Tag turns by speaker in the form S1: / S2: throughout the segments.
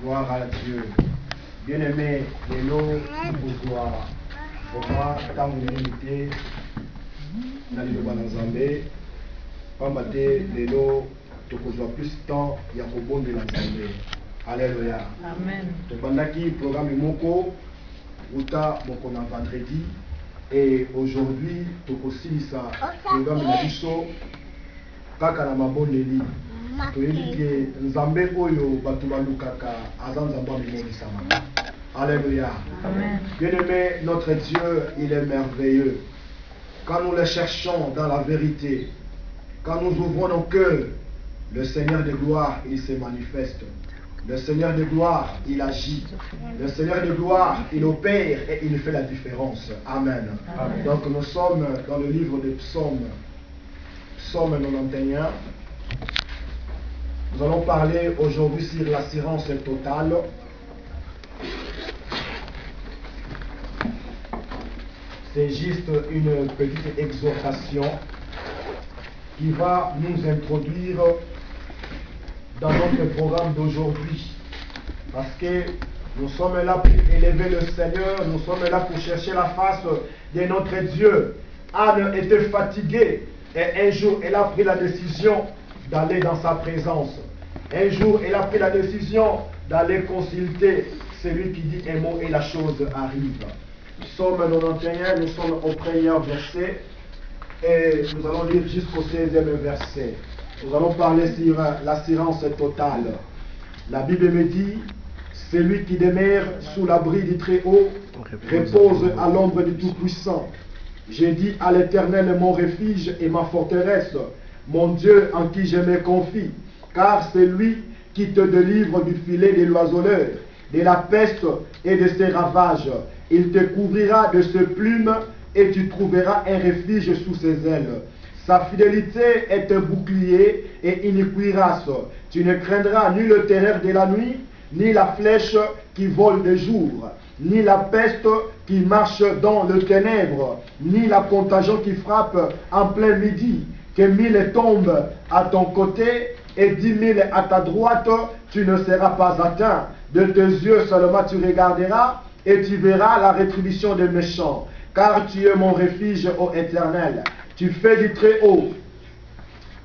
S1: Gloire à Dieu. Bien-aimé, Lélo, bonsoir. Vraiment, tant que limité, dans les Nzambé, Pambate, Lélo, tu as plus de temps, il y a un bon de l'Nzambé. Alléluia.
S2: Amen.
S1: Tu as programme Moko, Uta, Moko na vendredi, et aujourd'hui, tu as aussi ça, programme Nabiso, Kaka na Maboneli. Nzambe oyo batu balukaka aza nzambe amemonisama. Alléluia. Bien-aimé, notre Dieu, il est merveilleux. Quand nous le cherchons dans la vérité, quand nous ouvrons nos cœurs, le Seigneur de gloire, il se manifeste. Le Seigneur de gloire, il agit. Le Seigneur de gloire, il opère et il fait la différence. Amen. Amen. Donc nous sommes dans le livre de Psaume, Psaume 91. Nous allons parler aujourd'hui sur l'assurance totale. C'est juste une petite exhortation qui va nous introduire dans notre programme d'aujourd'hui. Parce que nous sommes là pour élever le Seigneur, nous sommes là pour chercher la face de notre Dieu. Anne était fatiguée et un jour elle a pris la décision d'aller dans sa présence. Un jour, elle a pris la décision d'aller consulter celui qui dit un mot et la chose arrive. Psaume 91, nous sommes au premier verset et nous allons lire jusqu'au 16e verset. Nous allons parler sur l'assurance totale. La Bible me dit, celui qui demeure sous l'abri du Très-Haut repose à l'ombre du Tout-Puissant. J'ai dit à l'Éternel mon refuge et ma forteresse, mon Dieu en qui je me confie. Car c'est lui qui te délivre du filet de l'oiseleur, de la peste et de ses ravages. Il te couvrira de ses plumes et tu trouveras un refuge sous ses ailes. Sa fidélité est un bouclier et une cuirasse. Tu ne craindras ni le terreur de la nuit, ni la flèche qui vole de jour, ni la peste qui marche dans le ténèbre, ni la contagion qui frappe en plein midi. Que 1000 tombent à ton côté et 10 000 à ta droite, tu ne seras pas atteint. De tes yeux seulement tu regarderas et tu verras la rétribution des méchants. Car tu es mon refuge, ô Éternel. Tu fais du Très-Haut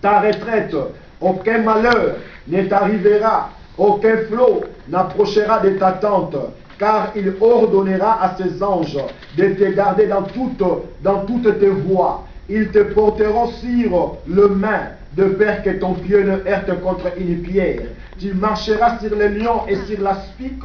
S1: ta retraite. Aucun malheur ne t'arrivera. Aucun flot n'approchera de ta tente. Car il ordonnera à ses anges de te garder dans toutes tes voies. Ils te porteront sur le main, de peur que ton pied ne heurte contre une pierre. Tu marcheras sur les lions et sur l'aspic,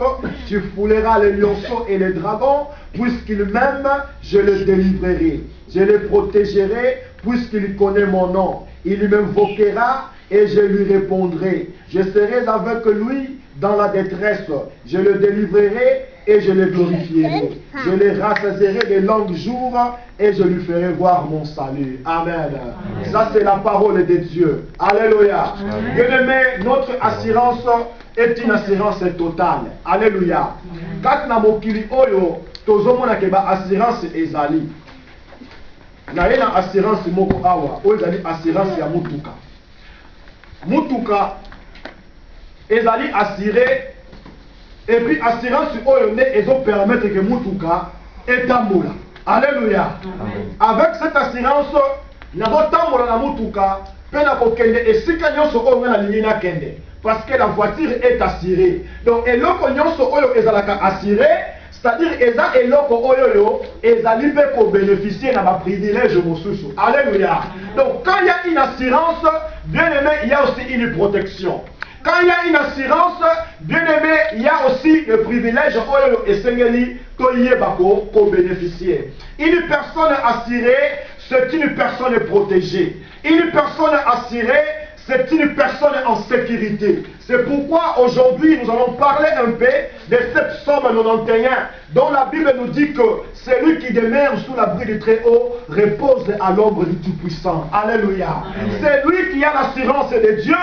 S1: tu fouleras les lionceaux et les dragons, puisqu'il m'aime, je le délivrerai. Je le protégerai, puisqu'il connaît mon nom. Il m'invoquera et je lui répondrai. Je serai avec lui dans la détresse. Je le délivrerai et je le glorifierai. Je le rassasierai de longs jours et je lui ferai voir mon salut. Amen. Ça, c'est la parole de Dieu. Alléluia. Bien-aimé, notre assurance est une assurance totale. Alléluia. Quand na mokili oyo, tozomona ke ba assurance ezali. Na yena assurance moko awa, oyo ezali assurance ya mutuka. Mutuka ezali assuré. Et puis assurance oyo ne ezo permettre que mutuka etambola. Alléluia. Avec cette assurance, nazo tambola na mutuka, pe na kokende esika nyonso oyo na lingi na kende. Parce que la voiture est assurée. Donc eloko nyonso oyo ezalaka assuré, c'est-à-dire eza eloko oyo yo ezali pe ko bénéficier na ba privilège mosusu. Alléluia. Donc quand il y a une assurance, bien aimé, il y a aussi une protection. Quand il y a une assurance, bien aimé, il y a aussi le privilège et sengeli qu'on bénéficier. Une personne assurée, c'est une personne protégée. Une personne assurée, c'est une personne en sécurité. C'est pourquoi aujourd'hui nous allons parler un peu de cette Psaume 91 dont la Bible nous dit que celui qui demeure sous l'abri du Très-Haut repose à l'ombre du Tout-Puissant. Alléluia. C'est lui qui a l'assurance de Dieu.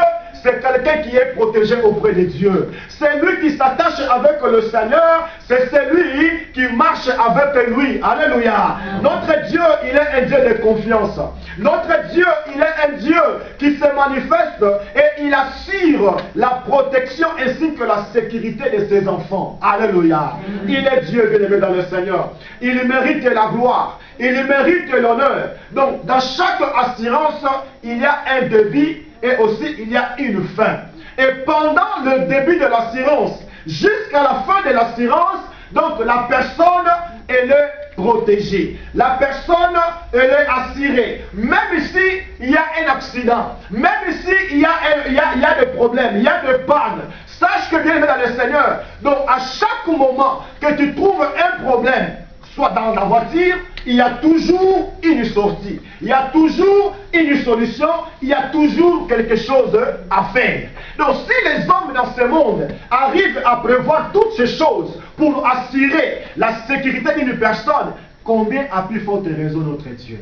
S1: c'est quelqu'un qui est protégé auprès de Dieu. C'est lui qui s'attache avec le Seigneur, c'est celui qui marche avec lui. Alléluia. Notre Dieu, il est un Dieu de confiance. Notre Dieu, il est un Dieu qui se manifeste et il assure la protection ainsi que la sécurité de ses enfants. Alléluia. Il est Dieu, bien-aimé dans le Seigneur. Il mérite la gloire. Il mérite l'honneur. Donc, dans chaque assurance, il y a un début et aussi il y a une fin. Et pendant le début de l'assurance, jusqu'à la fin de l'assurance, donc la personne, elle est protégée. La personne, elle est assurée. Même si il y a un accident, même si il y a des problèmes, il y a des pannes, sache que bien dans le Seigneur, donc à chaque moment que tu trouves un problème, soit dans la voiture, il y a toujours une sortie, il y a toujours une solution, il y a toujours quelque chose à faire. Donc si les hommes dans ce monde arrivent à prévoir toutes ces choses pour assurer la sécurité d'une personne, combien a plus forte raison notre Dieu?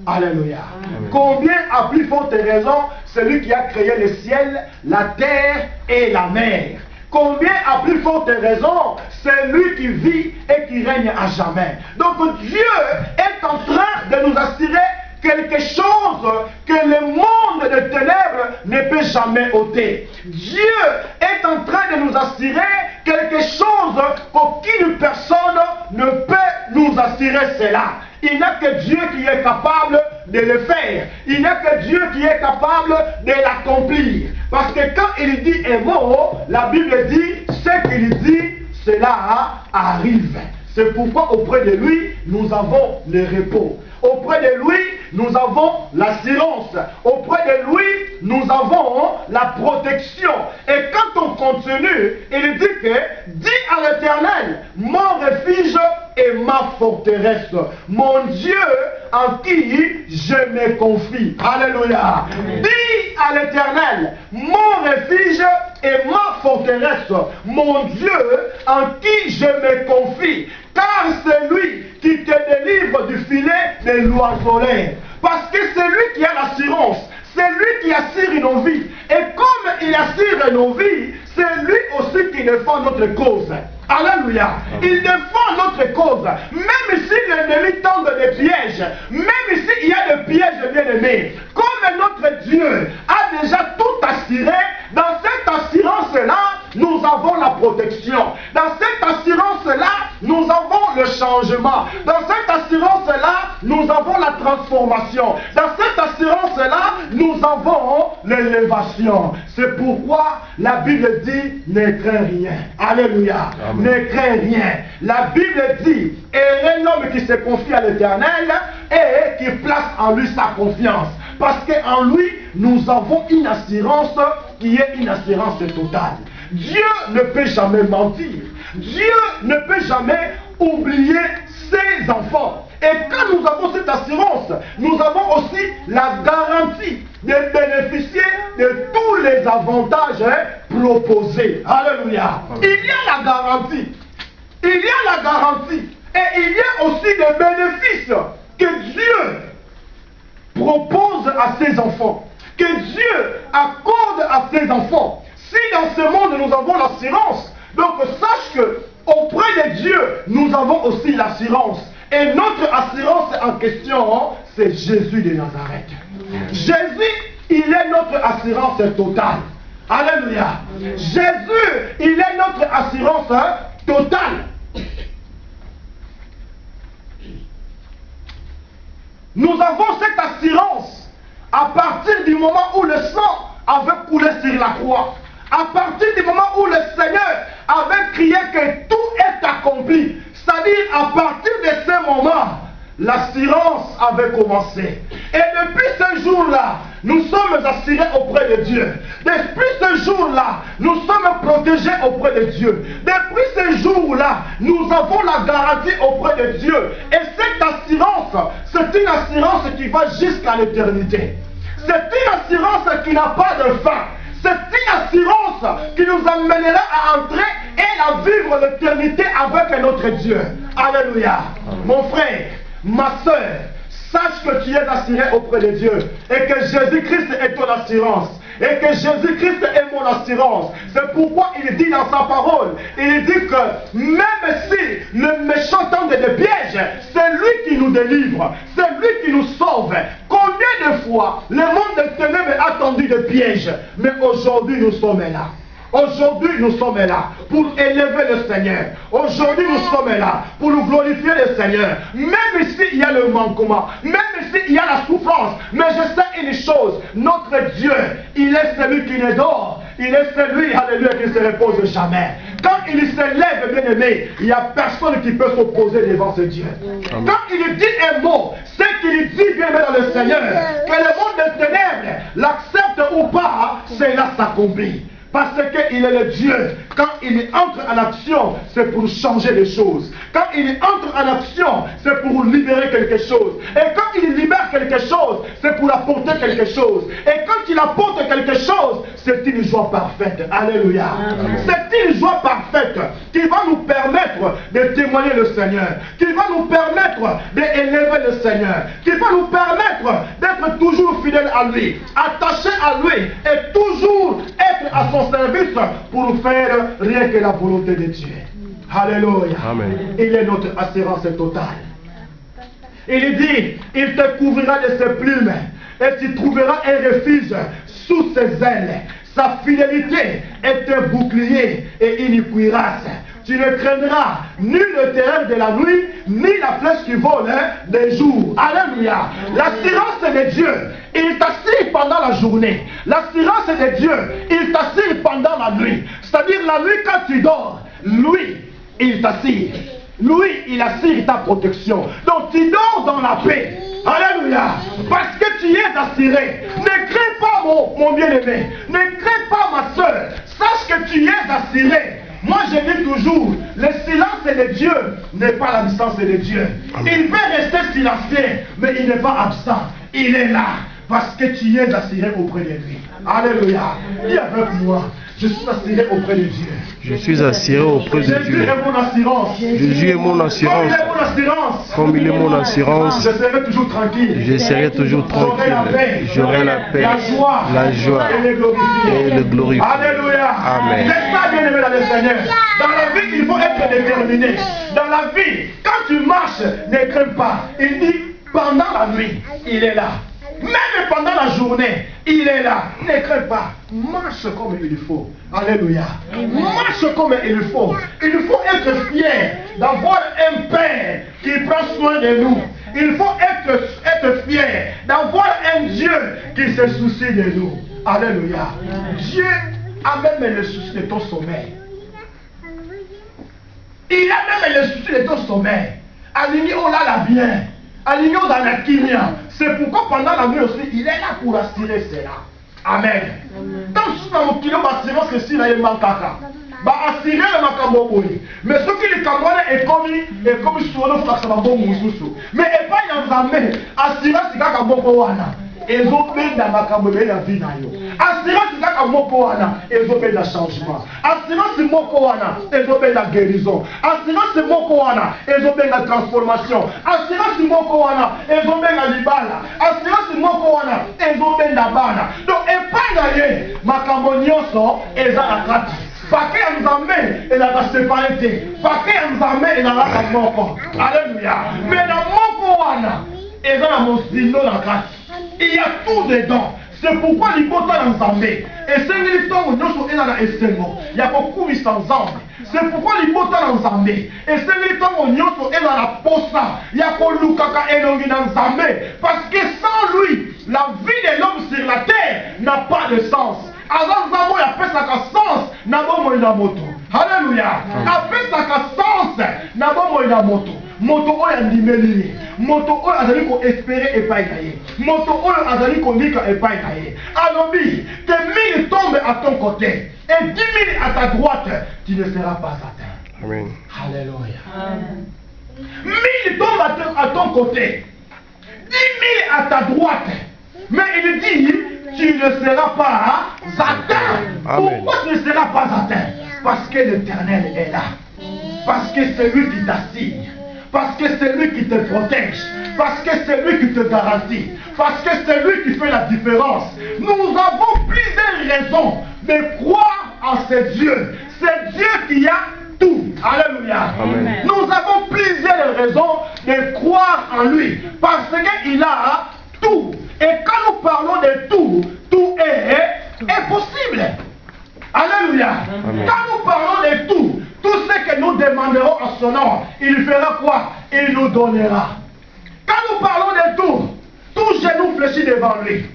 S1: Alléluia. Amen. Combien a plus forte raison celui qui a créé le ciel, la terre et la mer? Combien a plus forte raison c'est lui qui vit et qui règne à jamais. Donc Dieu est en train de nous assurer quelque chose que le monde de ténèbres ne peut jamais ôter. Dieu est en train de nous assurer quelque chose qu'aucune personne ne peut nous assurer cela. Il n'y a que Dieu qui est capable de le faire. Il n'y a que Dieu qui est capable de l'accomplir. Parce que quand il dit un mot, la Bible dit, ce qu'il dit, cela arrive. C'est pourquoi auprès de lui, nous avons le repos. Auprès de lui, nous avons l'assurance. Auprès de lui, nous avons la protection. Et quand on continue, il dit que, dis à l'Éternel, mon refuge et ma forteresse, mon Dieu en qui je me confie. Alléluia. Amen. Dis à l'Éternel, mon refuge et ma forteresse, mon Dieu en qui je me confie. Car c'est lui qui te délivre du filet des l'oiseleur. Parce que c'est lui qui a l'assurance. C'est lui qui assure nos vies. Et comme il assure nos vies, c'est lui aussi qui défend notre cause. Alléluia. Il défend notre cause. Même si l'ennemi tente des pièges, même s'il y a des pièges bien aimés, comme notre Dieu a déjà tout assuré, dans cette assurance-là, nous avons la protection. Dans cette assurance-là, nous avons le changement. Dans cette assurance-là, nous avons la transformation. Dans cette assurance-là, nous avons l'élévation. C'est pourquoi la Bible dit, ne crains rien. Alléluia. Amen. Ne crains rien. La Bible dit, et l'homme qui se confie à l'Éternel et qui place en lui sa confiance. Parce qu'en lui, nous avons une assurance qui est une assurance totale. Dieu ne peut jamais mentir. Dieu ne peut jamais oublier ses enfants. Et quand nous avons cette assurance, nous avons aussi la garantie de bénéficier de tous les avantages proposés. Alléluia. Il y a la garantie. Il y a la garantie. Et il y a aussi des bénéfices que Dieu propose à ses enfants. Que Dieu accorde à ses enfants. Si dans ce monde nous avons l'assurance, donc sache que auprès de Dieu, nous avons aussi l'assurance. Et notre assurance en question, c'est Jésus de Nazareth. Jésus, il est notre assurance totale. Alléluia. Jésus, il est notre assurance totale. Nous avons cette assurance à partir du moment où le sang avait coulé sur la croix. À partir du moment où le Seigneur avait crié que tout est accompli. C'est-à-dire à partir de ce moment, l'assurance avait commencé. Et depuis ce jour-là, nous sommes assurés auprès de Dieu. Depuis ce jour-là, nous sommes protégés auprès de Dieu. Depuis ce jour-là, nous avons la garantie auprès de Dieu. Et cette assurance, c'est une assurance qui va jusqu'à l'éternité. C'est une assurance qui n'a pas de fin. C'est une assurance qui nous amènera à entrer et à vivre l'éternité avec notre Dieu. Alléluia. Mon frère, ma soeur, sache que tu es assuré auprès de Dieu et que Jésus-Christ est ton assurance. et que Jésus-Christ est mon assurance. C'est pourquoi il dit dans sa parole, il dit que même si le méchant tente des pièges, c'est lui qui nous délivre, c'est lui qui nous sauve. Combien de fois le monde des ténèbres a tendu des pièges, mais aujourd'hui nous sommes là. Aujourd'hui, nous sommes là pour élever le Seigneur. Aujourd'hui, nous sommes là pour nous glorifier le Seigneur. Même ici, il y a le manquement. Même ici, il y a la souffrance. Mais je sais une chose. Notre Dieu, il est celui qui ne dort. Il est celui, alléluia, qui ne se repose jamais. Quand il se lève, bien aimé, il n'y a personne qui peut s'opposer devant ce Dieu. Amen. Quand il dit un mot, ce qu'il dit, bien aimé, dans le Seigneur, que le monde des ténèbres l'accepte ou pas, cela s'accomplit. Parce qu'il est le Dieu. Quand il entre en action, c'est pour changer les choses. Quand il entre en action, c'est pour libérer quelque chose. Et quand il libère quelque chose, c'est pour apporter quelque chose. Et quand il apporte quelque chose, c'est une joie parfaite. Alléluia. C'est une joie parfaite qui va nous permettre de témoigner le Seigneur, qui va nous permettre d'élever le Seigneur, qui va nous permettre d'être toujours fidèles à lui, attachés à lui et toujours être à son service pour faire rien que la volonté de Dieu. Alléluia. Amen. Il est notre assurance totale. Il dit, il te couvrira de ses plumes et tu trouveras un refuge sous ses ailes. Sa fidélité est un bouclier et une cuirasse. Tu ne craindras ni le terreur de la nuit, ni la flèche qui vole des jours. Alléluia. L'assurance de Dieu, il t'assure pendant la journée. L'assurance de Dieu, il t'assure pendant la nuit. C'est-à-dire la nuit quand tu dors, lui, il t'assure. Lui, il assure ta protection. Donc tu dors dans la paix. Alléluia. Parce que tu es assuré. Ne crains pas mon bien-aimé. Ne crains pas ma soeur. Sache que tu es assuré. Moi je dis toujours, le silence de Dieu n'est pas l'absence de Dieu. Il veut rester silencieux, mais il n'est pas absent. Il est là. Parce que tu es assuré auprès de lui. Alléluia. Dis avec moi, je suis assuré auprès de Dieu.
S2: Je suis assuré auprès de Dieu.
S1: Jésus est mon assurance.
S2: Jésus est mon assurance.
S1: Comme il est mon assurance.
S2: Comme il est mon assurance.
S1: Je serai toujours tranquille.
S2: Je serai toujours tranquille. J'aurai la paix, la joie et le glorifier.
S1: Alléluia.
S2: Amen.
S1: C'est ça, bien aimé dans le Seigneur. Dans la vie, il faut être déterminé. Dans la vie, quand tu marches, ne crains pas. Il dit, pendant la nuit, il est là. Même pendant la journée, il est là. Ne crains pas. Marche comme il faut. Alléluia. Marche comme il faut. Il faut être fier d'avoir un Père qui prend soin de nous. Il faut être fier d'avoir un Dieu qui se soucie de nous. Alléluia. Dieu a même le souci de ton sommeil. Il a même le souci de ton sommeil. Aligné, on l'a bien. Aligné dans la kimia. C'est pourquoi pendant la nuit aussi, il est là pour assurer cela. Amen. Tant que dans mon kilo, assurance que si là il manque à assurer le makambo. Mais ce qui est comme sur le flash, mais et pas y en a assurance c'est comme ezobenda makambo ebele na vie na yo. Assurance kaka moko wana ezobenda changement. Assurance moko wana ezobenda guérison. Assurance moko wana ezobenda transformation. Assurance moko wana ezobenda libala. Assurance moko wana ezobenda bana. Donc epai na ye makambo nyonso eza na kati. Pake ya Nzambe ezaka séparé te. Pake ya Nzambe ezaka moko. Alléluia. Mais na moko wana eza na mosindo na kati. Il y a tout dedans. C'est pourquoi l'hypothèse en Zambé. Et c'est une histoire où nous sommes dans l'essengo. Il y a beaucoup de sans Zambé. C'est pourquoi l'hypothèse en Zambé. Et c'est une histoire où nous sommes dans la posa. Il y a beaucoup de dans Zambé. Parce que sans lui, la vie de l'homme sur la terre n'a pas de sens. Avant Zambé, il y a fait ça sens. N'a pas de moto. Alléluia. Après ça sens. N'a pas de moto. Moto oyo andimeli moto oyo azali ko espérer epai na ye moto oyo azali ko lika epai na ye alobi que 1000 tombent à ton côté et 10 000 à ta droite tu ne seras pas atteint.
S2: Amen.
S1: Alléluia. Amen. 1000 tombent à ton côté 10 000 à ta droite mais il dit tu ne seras pas atteint. Amen. Pourquoi tu ne seras pas atteint? Parce que l'Éternel est là, parce que c'est lui qui t'assigne, parce que c'est lui qui te protège, parce que c'est lui qui te garantit. Parce que c'est lui qui fait la différence. Nous avons plusieurs raisons de croire en ce Dieu. C'est Dieu qui a tout. Alléluia.
S2: Amen.
S1: Nous avons plusieurs raisons de croire en lui. Parce qu'il a tout. Et quand nous parlons de tout, tout est possible. Alléluia.
S2: Amen.
S1: Quand nous parlons de tout ce que nous demanderons en son nom, il fera quoi? Il nous donnera. Quand nous parlons de tout genou fléchit devant lui.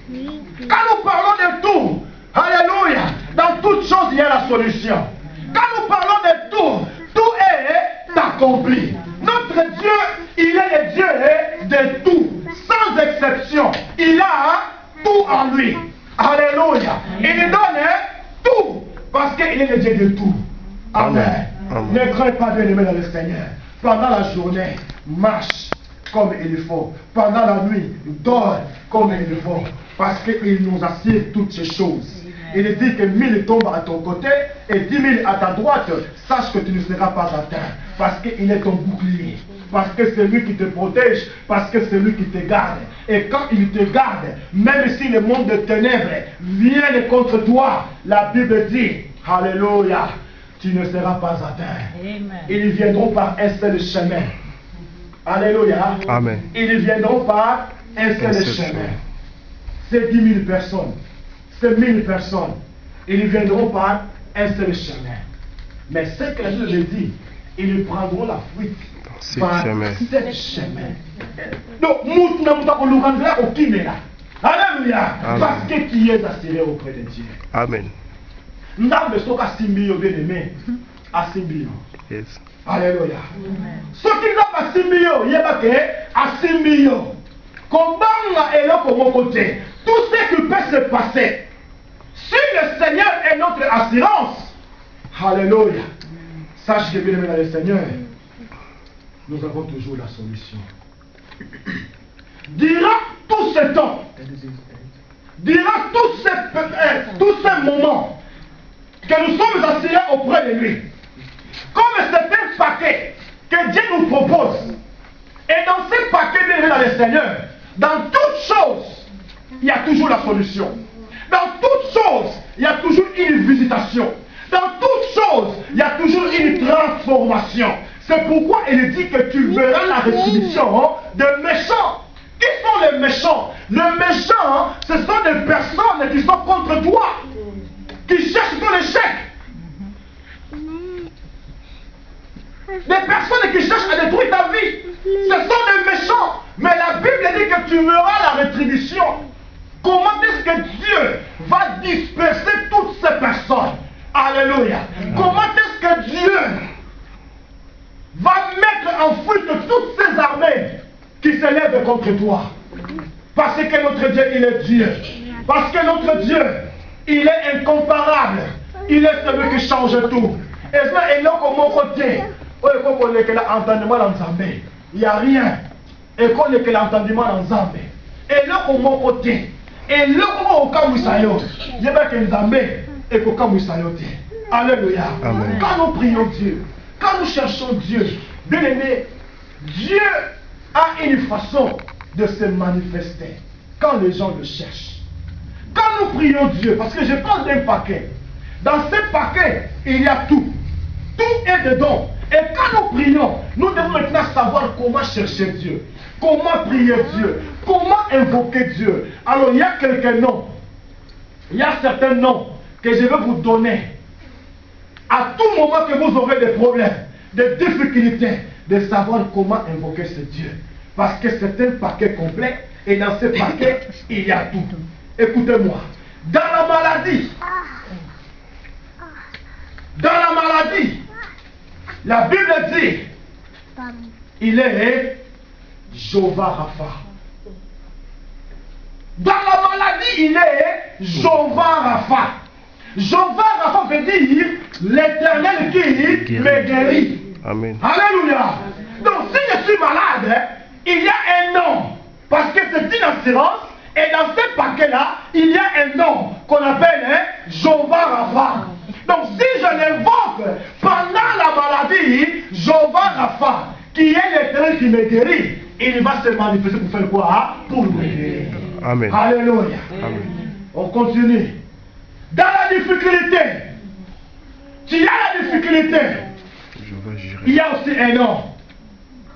S1: Quand nous parlons de tout, alléluia, dans toute chose il y a la solution. Quand nous parlons de tout est accompli. Notre Dieu, il est le Dieu de tout, sans exception. Il a tout en lui. Alléluia. Il nous donne tout, parce qu'il est le Dieu de tout. Amen.
S2: Amen.
S1: Ne crains pas, bien-aimé dans le Seigneur. Pendant la journée, marche comme il faut. Pendant la nuit, dors comme il faut. Parce qu'il nous assure toutes ces choses. Il dit que 1000 tombent à ton côté et 10 000 à ta droite. Sache que tu ne seras pas atteint. Parce qu'il est ton bouclier. Parce que c'est lui qui te protège. Parce que c'est lui qui te garde. Et quand il te garde, même si le monde de ténèbres vient contre toi, la Bible dit, alléluia, tu ne seras pas atteint. Amen. Ils viendront par un seul chemin. Alléluia.
S2: Amen.
S1: Ils viendront par un seul chemin. C'est 10 000 personnes. C'est 1000 personnes. Ils viendront par un seul chemin. Mais ce que la Bible dit, ils prendront la fuite par sept chemins. Donc, nous n'avons au Kinéla. Alléluia. Parce que tu es assuré auprès de Dieu.
S2: Amen.
S1: Nous avons besoin de bien aimé. Asimbio.
S2: Yes.
S1: Alléluia. Ce qui n'a pas Asimbio, il y a pas que Asimbio. Comment est là pour mon côté? Tout ce qui peut se passer. Si le Seigneur est notre assurance, alléluia. Sache que bien aimé dans le Seigneur, nous avons toujours la solution. Durant tout ce temps, durant tous ces moments que nous sommes assurés auprès de lui, comme c'est un paquet que Dieu nous propose, et dans ce paquet bien aimé dans le Seigneur, dans toutes choses, il y a toujours la solution. Dans toutes choses, il y a toujours une visitation. Dans toutes choses, il y a toujours une transformation. C'est pourquoi il dit que tu verras la rétribution de méchants. Qui sont les méchants? Les méchants, ce sont des personnes qui sont contre toi, qui cherchent ton échec. Des personnes qui cherchent à détruire ta vie. Ce sont des méchants. Mais la Bible dit que tu verras la rétribution. Comment est-ce que Dieu va disperser toutes ces personnes? Alléluia. Comment est-ce que Dieu va mettre en fuite toutes ces armées qui s'élèvent contre toi? Parce que notre Dieu, il est Dieu. Parce que notre Dieu, il est incomparable. Il est celui qui change tout. Et ça, et là, comme côté, il n'y a rien. Et qu'on est que l'entendement dans Zambé. Et là, comme côté. Et là, comme au Kamusayo, il y a que Zambé et qu'au Kamusayo. Alléluia.
S2: Amen.
S1: Quand nous prions Dieu, quand nous cherchons Dieu, bien aimé, Dieu a une façon de se manifester quand les gens le cherchent. Quand nous prions Dieu, parce que je parle d'un paquet, dans ce paquet, il y a tout. Tout est dedans. Et quand nous prions, nous devons maintenant savoir comment chercher Dieu, comment prier Dieu, comment invoquer Dieu. Alors il y a quelques noms, il y a certains noms que je vais vous donner. À tout moment que vous aurez des problèmes, des difficultés, de savoir comment invoquer ce Dieu. Parce que c'est un paquet complet et dans ce paquet, il y a tout. Écoutez-moi, dans la maladie, la Bible dit, il est Jéhovah Rapha. Dans la maladie, il est Jéhovah Rapha. Jéhovah Rapha veut dire l'Éternel qui me guérit.
S2: Amen.
S1: Alléluia. Donc si je suis malade, il y a un nom. Parce que c'est une assurance. Et dans ce paquet-là, il y a un nom qu'on appelle Jéhovah Rapha. Donc si je l'invoque pendant la maladie, Jéhovah Rapha, qui est l'Éternel qui me guérit, il va se manifester pour faire quoi? Pour me guérir.
S2: Amen.
S1: Alléluia.
S2: Amen.
S1: On continue. Dans la difficulté, tu as la difficulté. Il y a aussi un nom.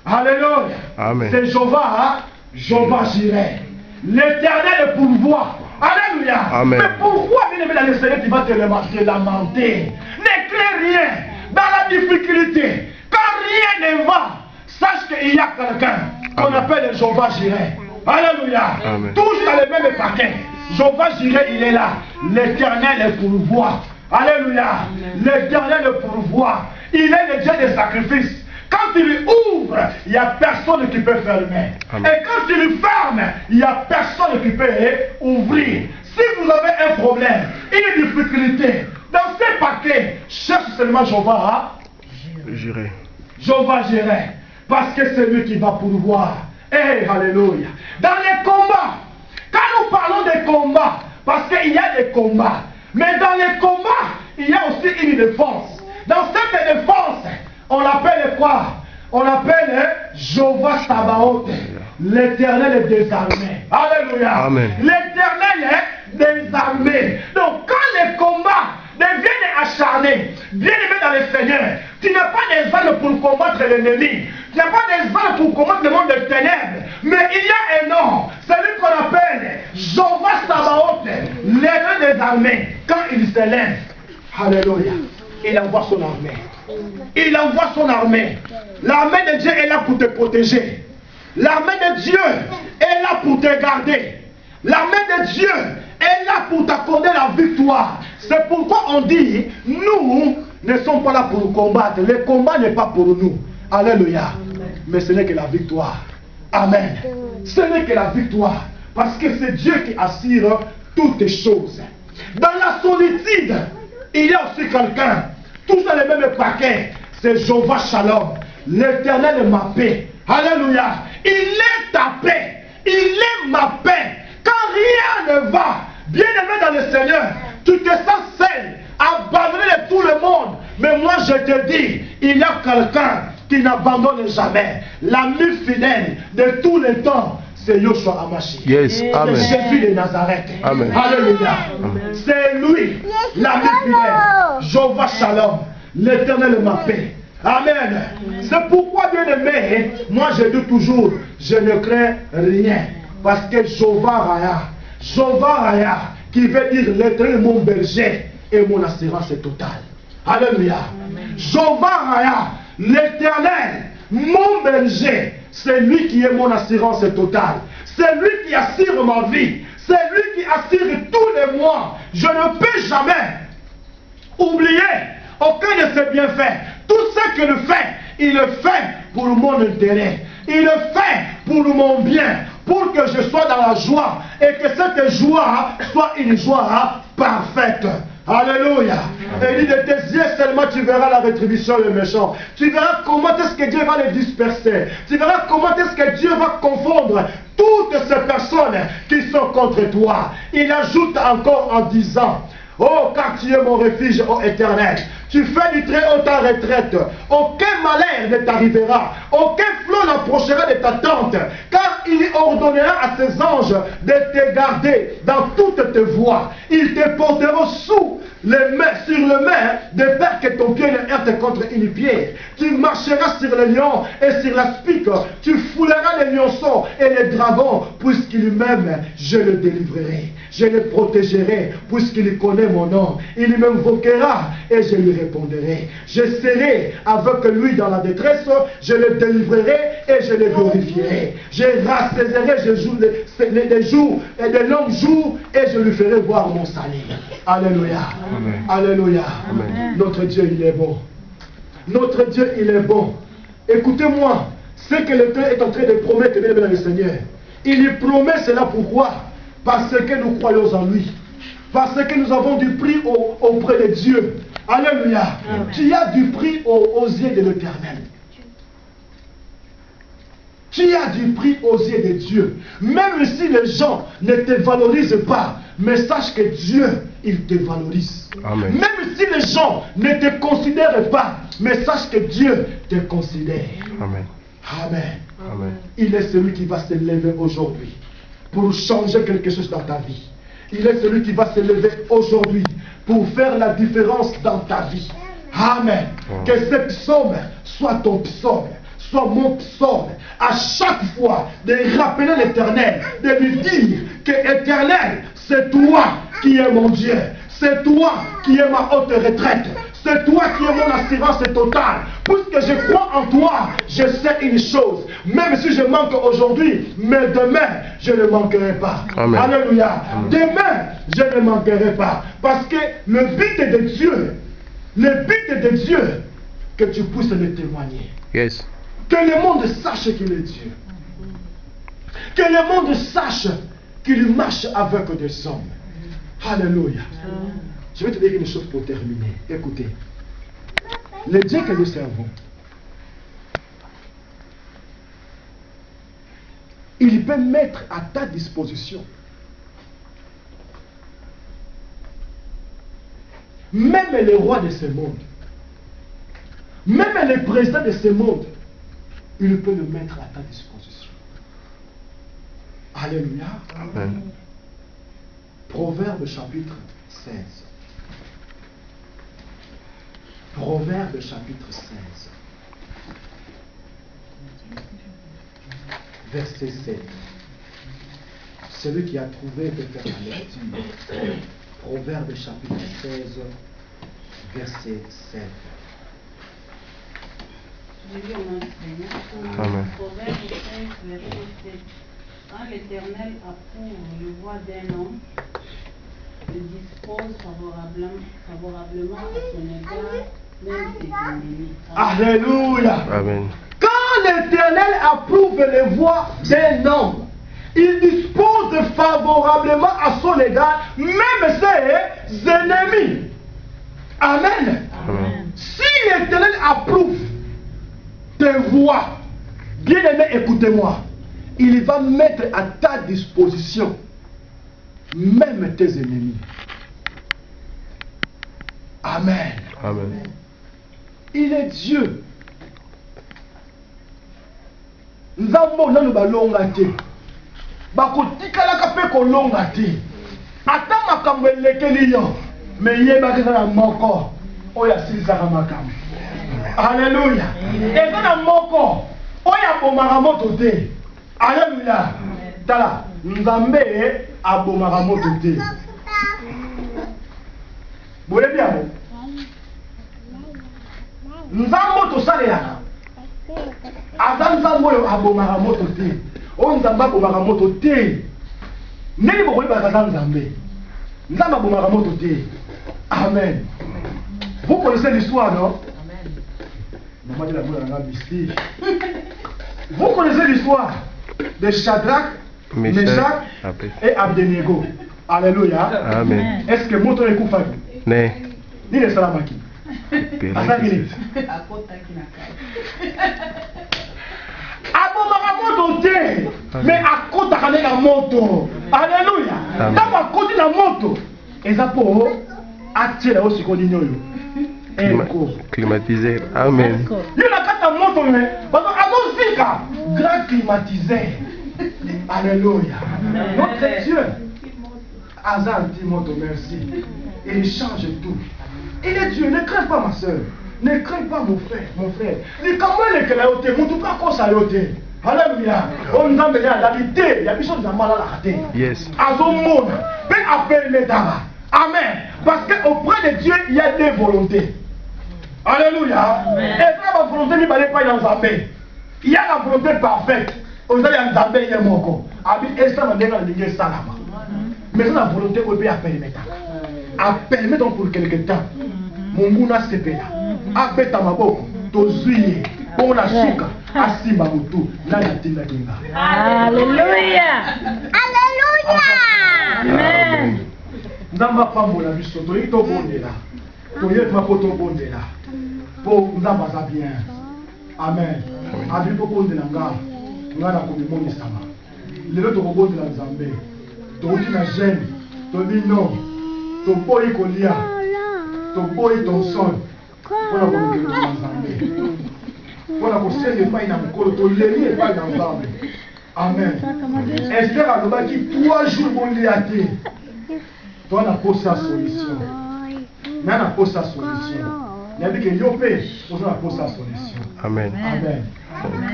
S1: Alléluia.
S2: Amen.
S1: C'est Jéhovah, hein? Jéhovah Jireh. L'Éternel pourvoit. Alléluia.
S2: Amen.
S1: Mais pourquoi, bien aimé dans le Seigneur, tu vas te lamenter? N'écris rien. Dans la difficulté, quand rien ne va, sache qu'il y a quelqu'un qu'on appelle Jéhovah Jireh. Alléluia.
S2: Amen.
S1: Tous dans le même paquet. Jéhovah Jireh, il est là. L'Éternel pourvoit. Alléluia. L'Éternel pourvoit. Il est le Dieu des sacrifices. Quand tu lui ouvres, il n'y a personne qui peut fermer.
S2: Amen.
S1: Et quand tu lui fermes, il n'y a personne qui peut ouvrir. Si vous avez un problème, une difficulté, dans ces paquets, cherche seulement Jéhovah
S2: Jireh.
S1: Jéhovah Jireh. Parce que c'est lui qui va pourvoir. Alléluia. Dans les combats, quand nous parlons des combats, parce qu'il y a des combats, mais dans les combats, il y a aussi une défense. Dans cette défense, on l'appelle quoi? On l'appelle Jéhovah Sabaoth, l'Éternel des armées. Alléluia.
S2: Amen.
S1: L'Éternel des armées. Donc quand les combats deviennent acharnés, bien aimé dans le Seigneur, tu n'as pas des armes pour combattre l'ennemi. Tu n'as pas des armes pour combattre le monde des ténèbres. Mais il y a un nom, celui qu'on appelle Jéhovah Sabaoth, l'Éternel des armées. Quand il se lève, alléluia, il envoie son armée. Il envoie son armée. L'armée de Dieu est là pour te protéger. L'armée de Dieu est là pour te garder. L'armée de Dieu est là pour t'accorder la victoire. C'est pourquoi on dit, nous ne sommes pas là pour combattre. Le combat n'est pas pour nous. Alléluia. Mais ce n'est que la victoire. Amen. Ce n'est que la victoire. Parce que c'est Dieu qui assure toutes choses. Dans la solitude, il y a aussi quelqu'un. Tous dans le même paquet. C'est Jéhovah Shalom. L'Éternel est ma paix. Alléluia. Il est ta paix. Il est ma paix. Quand rien ne va, bien aimé dans le Seigneur, tu te sens seul, abandonné de tout le monde. Mais moi je te dis, il y a quelqu'un qui n'abandonne jamais. L'ami fidèle de tous les temps, c'est Yoshua Hamashiach.
S2: Yes. Amen.
S1: C'est Jésus de Nazareth.
S2: Amen.
S1: Alléluia. C'est lui, l'ami fidèle. Jéhovah Shalom. L'Éternel est ma paix. Amen. C'est pourquoi, bien aimé, moi je dis toujours, je ne crains rien. Parce que Jéhovah Raya, qui veut dire l'Éternel est mon berger et mon assurance est totale. Alléluia. Jéhovah Raya, l'Éternel, mon berger, c'est lui qui est mon assurance totale. C'est lui qui assure ma vie. C'est lui qui assure tous les mois. Je ne peux jamais oublier aucun de ses bienfaits. Tout ce qu'il fait, il le fait pour mon intérêt. Il le fait pour mon bien, pour que je sois dans la joie et que cette joie soit une joie parfaite. Alléluia. Et dit de tes yeux seulement tu verras la rétribution des méchants. Tu verras comment est-ce que Dieu va les disperser. Tu verras comment est-ce que Dieu va confondre toutes ces personnes qui sont contre toi. Il ajoute encore en disant, oh, car tu es mon refuge, ô Éternel. Tu fais du très haut ta retraite. Aucun malheur ne t'arrivera. Aucun flot n'approchera de ta tente. Car il ordonnera à ses anges de te garder dans toutes tes voies. Ils te porteront sur le main de peur que ton pied ne heurte contre une pierre. Tu marcheras sur le lion et sur la spique. Tu fouleras les lionceaux et les dragons, puisqu'il m'aime, je le délivrerai. Je le protégerai, puisqu'il connaît mon nom. Il m'invoquera et je lui répondrai. Je serai avec lui dans la détresse, je le délivrerai et je le glorifierai. Je rassaiserai des jours et de longs jours et je lui ferai voir mon salut. Alléluia.
S2: Amen.
S1: Alléluia.
S2: Amen.
S1: Notre Dieu, il est bon. Notre Dieu, il est bon. Écoutez-moi, ce que le Dieu est en train de promettre, bien aimé le Seigneur. Il lui promet cela pourquoi? Parce que nous croyons en lui. Parce que nous avons du prix auprès de Dieu. Alléluia. Amen. Tu as du prix aux yeux de l'Éternel. Tu as du prix aux yeux de Dieu. Même si les gens ne te valorisent pas, mais sache que Dieu, il te valorise.
S2: Amen.
S1: Même si les gens ne te considèrent pas, mais sache que Dieu te considère.
S2: Amen.
S1: Amen.
S2: Amen.
S1: Il est celui qui va se lever aujourd'hui. pour changer quelque chose dans ta vie. Il est celui qui va se lever aujourd'hui pour faire la différence dans ta vie. Amen. Que ce psaume soit ton psaume, soit mon psaume. À chaque fois, de rappeler l'Éternel, de lui dire que l'Éternel, c'est toi qui es mon Dieu. C'est toi qui es ma haute retraite. C'est toi qui es mon assurance totale. Puisque je crois en toi, je sais une chose. Même si je manque aujourd'hui, mais demain, je ne manquerai pas.
S2: Amen.
S1: Alléluia. Amen. Demain, je ne manquerai pas. Parce que le but de Dieu, que tu puisses le témoigner.
S2: Yes.
S1: Que le monde sache qu'il est Dieu. Que le monde sache qu'il marche avec des hommes. Alléluia. Je vais te dire une chose pour terminer. Écoutez. Le Dieu que nous servons, il peut mettre à ta disposition même les rois de ce monde, même les présidents de ce monde, il peut le mettre à ta disposition. Alléluia.
S2: Amen.
S1: Proverbe chapitre 16. Proverbe chapitre 16. Verset 7. Celui qui a trouvé peut faire la lecture. Proverbe chapitre 16, verset 7.
S2: Amen.
S3: Proverbe 16, verset 7. Quand l'Éternel approuve le voie d'un homme, il dispose favorablement à son égard, même ses ennemis.
S1: Alléluia.
S2: Amen.
S1: Quand l'Éternel approuve les voies d'un homme, il dispose favorablement à son égard, même ses ennemis. Amen.
S2: Amen.
S1: Si l'Éternel approuve tes voies, bien aimé, écoutez-moi, il va mettre à ta disposition même tes ennemis. Amen.
S2: Amen.
S1: Il est Dieu. Nzambo nanu balonga te. Bakotikalaka pe kolonga te. Ata makambo elekeli yo, me yebaki eza na moko oyo asilisaka makambo. Alléluia. Eza na moko oyo abomaka moto te. Alléluia. Tala, Nzambe abomaka moto te. Boyebi yango. Nzambo tosalelaka. Aza Nzambe oyo abomaka moto te. Oyo Nzambe abomaka moto te. Ndenge bokoyebaka aza Nzambe. Nzambe abomaka moto te. Amen. Vous connaissez l'histoire, non? Vous connaissez l'histoire de Shadrach, Meshach et Abednego. Alléluia.
S2: Amen.
S1: Est-ce que moto est coupable?
S2: Ne.
S1: Ni le salamaki. Abomaka moto te, mais akotaka na moto. Alléluia. Tant akoti na moto, eza po atiela osikoli nyoyo.
S2: Climatiseur. Amen.
S1: Il a kata moto mais parce que azozika grand climatiseur. Alléluia. Notre Dieu. Azan dit moto merci. Il change tout. Il est Dieu. Ne crains pas ma soeur. Ne crains pas mon frère. Mon frère. Ni comment il est que la yote. Mon tout pas qu'on sa yote. Alléluia. On nous a mis à l'habité. Il y a des choses dans mal à la rater.
S2: Yes.
S1: Azomona. Ben appelle les dames. Amen. Parce qu'auprès de Dieu, il y a des volontés. Alléluia. Et ça, la volonté n'est pas dans Zambé. Il y a la volonté parfaite. On a un Zambé, il y a mon corps. Et ça, on a un salama. Mais ça, la volonté, on peut appeler maintenant. Appeler donc pour quelque temps. Mon mouna se paye. Appelle ta maboko. Tozuye. Pour la souka. Asimba mutu. Nana tinda kinga.
S4: Alléluia. Alléluia. Amen.
S1: Nzamba pambola biso. Toyi to bondela. Toyi to poto bondela. Pour nzamba za bien. Amen. Abi po bondela nga. Nga na komimoni sama. Lelo to bondela Nzambe. Toyi na jeune. Toyi non. To boyi kolia. To boyi ton son. Pona komikelo Nzambe. Pona kosende pai na mukolo to leli pai na Nzambe. Amen. Esther a dit 3 jours mon liaté. Toi n'a pas sa solution. N'a pas sa solution. N'a dit que yopé, on n'a pas sa solution.
S2: Amen.
S1: Amen.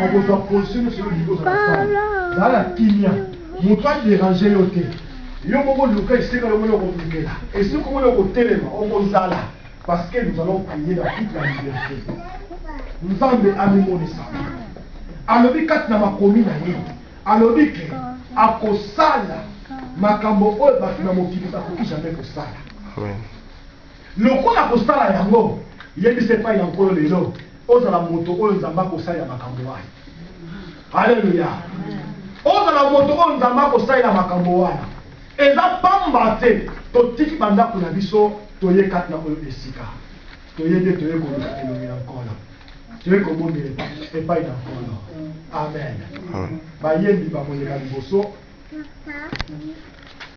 S1: On peut se positionner sur le niveau de la salle. Dans la kimia, mon pas déranger yoté. Yo moko luka ici quand on est compliqué là. Et ce qu'on est au téléma, on va là parce que nous allons prier dans toute la liberté. Nous allons amener ça. Alors bi kat na makomi na ye. Alors bi ke akosala makambo oyo ba na mokilisa ko jamais kosala.
S2: Amen.
S1: Lokola kosala yango, yebi se pa yankolo lelo. Ozala moto oyo nzamba kosala makambo wana. Alléluia. Ozala moto oyo nzamba kosala makambo wana. Eza pamba te totiki bandako na biso toye kat na oyo esika. Toye de toye koluka elongi na nkolo. Toye kobondela epai na nkolo. Amen. Bayembi bamonela liboso.